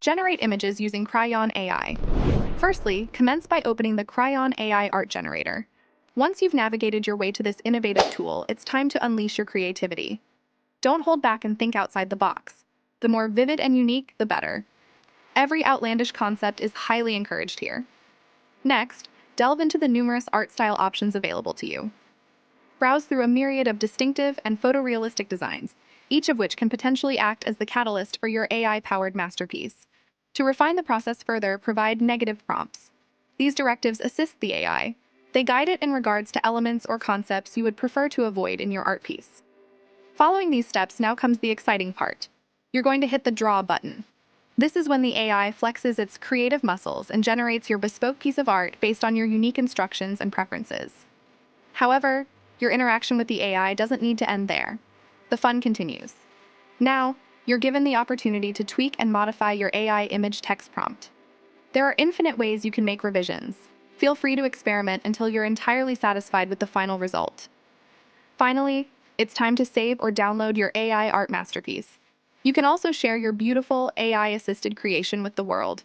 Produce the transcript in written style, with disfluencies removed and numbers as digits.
Generate images using Craiyon AI. Firstly, commence by opening the Craiyon AI art generator. Once you've navigated your way to this innovative tool, it's time to unleash your creativity. Don't hold back and think outside the box. The more vivid and unique, the better. Every outlandish concept is highly encouraged here. Next, delve into the numerous art style options available to you. Browse through a myriad of distinctive and photorealistic designs, each of which can potentially act as the catalyst for your AI-powered masterpiece. To refine the process further, provide negative prompts. These directives assist the AI. They guide it in regards to elements or concepts you would prefer to avoid in your art piece. Following these steps, now comes the exciting part. You're going to hit the draw button. This is when the AI flexes its creative muscles and generates your bespoke piece of art based on your unique instructions and preferences. However, your interaction with the AI doesn't need to end there. The fun continues. Now, you're given the opportunity to tweak and modify your AI image text prompt. There are infinite ways you can make revisions. Feel free to experiment until you're entirely satisfied with the final result. Finally, it's time to save or download your AI art masterpiece. You can also share your beautiful AI-assisted creation with the world.